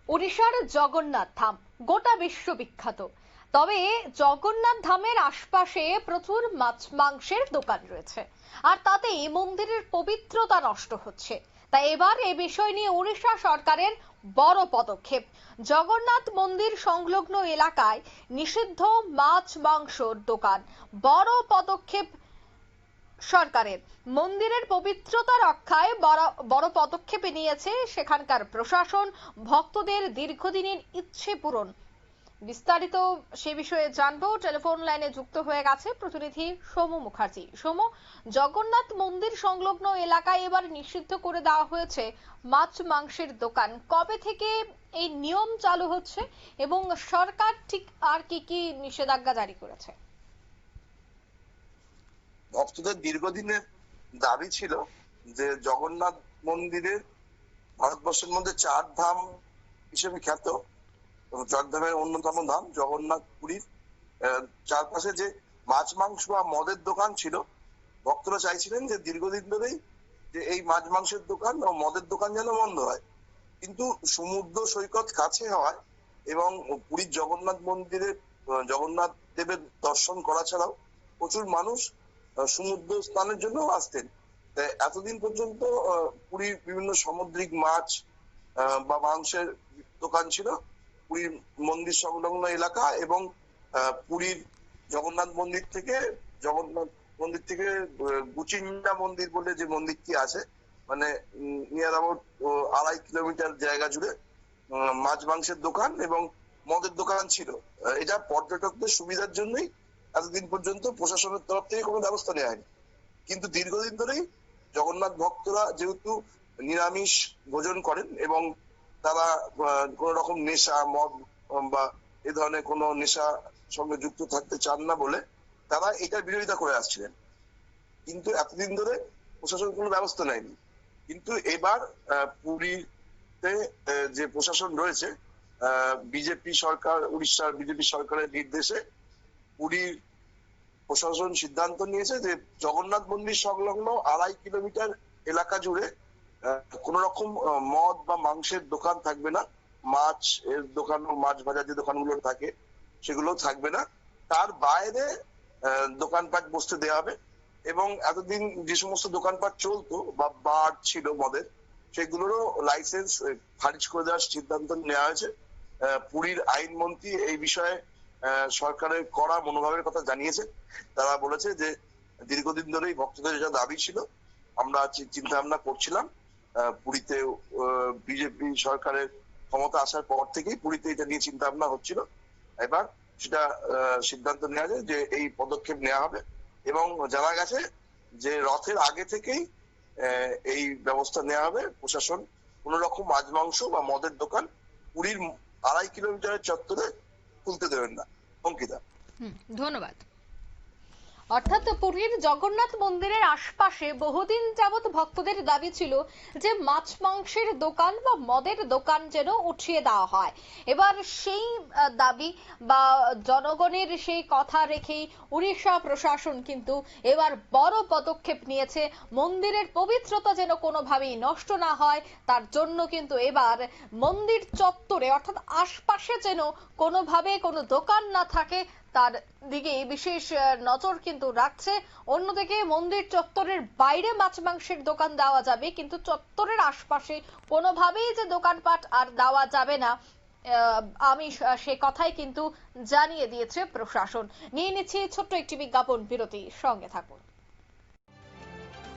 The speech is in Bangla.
ওড়িশার জগন্নাথ ধাম গোটা বিশ্ব বিখ্যাত। তবে জগন্নাথ ধামের আশপাশে প্রচুর মাছ মাংসের দোকান রয়েছে, আর তাতে এই মন্দিরের পবিত্রতা নষ্ট হচ্ছে। তাই এবার এই বিষয় নিয়ে ওড়িশা সরকারের বড় পদক্ষেপ। জগন্নাথ মন্দির সংলগ্ন এলাকায় নিষিদ্ধ মাছ মাংসর দোকান। বড় পদক্ষেপ সরকারের। মন্দিরের পবিত্রতা রক্ষায় বড় পদক্ষেপ নিয়েছে সেখানকার প্রশাসন। ভক্তদের দীর্ঘদিনের ইচ্ছে পূরণ। বিস্তারিত সে বিষয়ে জানবো। টেলিফোন লাইনে যুক্ত হয়ে গেছে প্রতিনিধি সোমু মুখার্জি। সোমু, জগন্নাথ মন্দির সংলগ্ন এলাকায় এবার নিষিদ্ধ করে দেওয়া হয়েছে মাছ মাংসের দোকান। কবে থেকে এই নিয়ম চালু হচ্ছে এবং সরকার ঠিক আর কি নিষেধাজ্ঞা জারি করেছে? ভক্তদের দীর্ঘদিনের দাবি ছিল যে জগন্নাথ মন্দিরের ভারতবর্ষের মধ্যে চার ধাম হিসেবে খ্যাত, চার ধামের অন্যতম ধাম জগন্নাথ পুরীর চারপাশে যে মাছ মাংস বা মদের দোকান ছিল, ভক্তরা চাইছিলেন যে দীর্ঘদিন ধরেই যে এই মাছ মাংসের দোকান ও মদের দোকান যেন বন্ধ হয়। কিন্তু সমুদ্র সৈকত কাছে হওয়ায় এবং পুরীর জগন্নাথ মন্দিরে জগন্নাথ দেবের দর্শন করা ছাড়াও প্রচুর মানুষ সমুদ্র স্নানের জন্য আসতেন। এতদিন পর্যন্ত পুরীর বিভিন্ন সামুদ্রিক মাছ বা মাংসের দোকান ছিল পুরীর মন্দির সংলগ্ন এলাকা এবং পুরীর জগন্নাথ মন্দির থেকে গুচিন্ডা মন্দির বলে যে মন্দিরটি আছে, মানে নিয়ার অ্যাবাউট 2.5 কিলোমিটার জায়গা জুড়ে মাছ মাংসের দোকান এবং মদের দোকান ছিল। এটা পর্যটকদের সুবিধার জন্যই এতদিন পর্যন্ত প্রশাসনের তরফ থেকে কোনো ব্যবস্থা নেওয়া হয়নি। কিন্তু দীর্ঘদিন ধরেই জগন্নাথ ভক্তরা যেহেতু নিরামিষ ভোজন করেন এবং তারা কোন রকম নেশা মদ বা এ ধরনের কোনো নেশা সঙ্গে যুক্ত থাকতে চান না বলে তারা এটার বিরোধিতা করে আসছিলেন। কিন্তু এতদিন ধরে প্রশাসন কোনো ব্যবস্থা নেয়নি। কিন্তু এবার পুরীতে যে প্রশাসন রয়েছে, বিজেপি সরকার, উড়িষ্যার বিজেপি সরকারের নির্দেশে পুরীর প্রশাসন সিদ্ধান্ত নিয়েছে যে জগন্নাথ মন্দির সংলগ্ন 2.5 কিলোমিটার এলাকা জুড়ে কোন রকম মদ বা মাংসের দোকান থাকবে না। মাছ এর দোকান, মাছ ভাজার যে দোকানগুলো থাকে সেগুলো থাকবে না। তার বাইরে দোকানপাট বসতে দেওয়া হবে এবং এতদিন যে সমস্ত দোকানপাট চলতো বা বার ছিল মদের, সেগুলোরও লাইসেন্স খারিজ করে দেওয়ার সিদ্ধান্ত নেওয়া হয়েছে। পুরীর আইনমন্ত্রী এই বিষয়ে সরকারের কড়া মনোভাবের কথা জানিয়েছে। তারা বলেছে যে দীর্ঘদিন ধরেই ভক্তদের যা দাবি ছিল, আমরা চিন্তা ভাবনা করছিলাম পুরীতে বিজেপি সরকারের ক্ষমতা আসার পর থেকেই পুরীতে এটা নিয়ে চিন্তা ভাবনা হচ্ছিল। এবার সেটা সিদ্ধান্ত নেওয়া যায় যে এই পদক্ষেপ নেওয়া হবে এবং জানা গেছে যে রথের আগে থেকেই এই ব্যবস্থা নেওয়া হবে। প্রশাসন কোন রকম মাছ মাংস বা মদের দোকান পুরীর 2.5 কিলোমিটারের চত্বরে খুলতে দেবেন না। অঙ্কিতা, ধন্যবাদ। অর্থাৎ পুরীর জগন্নাথ মন্দিরের আশপাশে বহুদিন যাবৎ ভক্তদের দাবি ছিল যে মাছ মাংসের দোকান বা মদের দোকান যেন উঠিয়ে দেওয়া হয়। এবার সেই দাবি বা জনগণের সেই কথা রেখেই উড়িষ্যা প্রশাসন কিন্তু এবার বড় পদক্ষেপ নিয়েছে। মন্দিরের পবিত্রতা যেন কোনোভাবেই নষ্ট না হয়, তার জন্য কিন্তু এবার মন্দির চত্বরে অর্থাৎ আশপাশে যেন কোনোভাবে কোনো দোকান না থাকে তার দিকে বিশেষ নজর কিন্তু রাখছে। অন্যদিকে মন্দির চত্বরের বাইরে মাছ মাংসের দোকান দেওয়া যাবে, কিন্তু চত্বরের আশপাশে কোনোভাবেই যে দোকানপাট আর দেওয়া যাবে না, আমি সে কথাই কিন্তু জানিয়ে দিয়েছে প্রশাসন। নিয়ে নিচ্ছি ছোট্ট একটি বিজ্ঞাপন বিরতি, সঙ্গে থাকুন।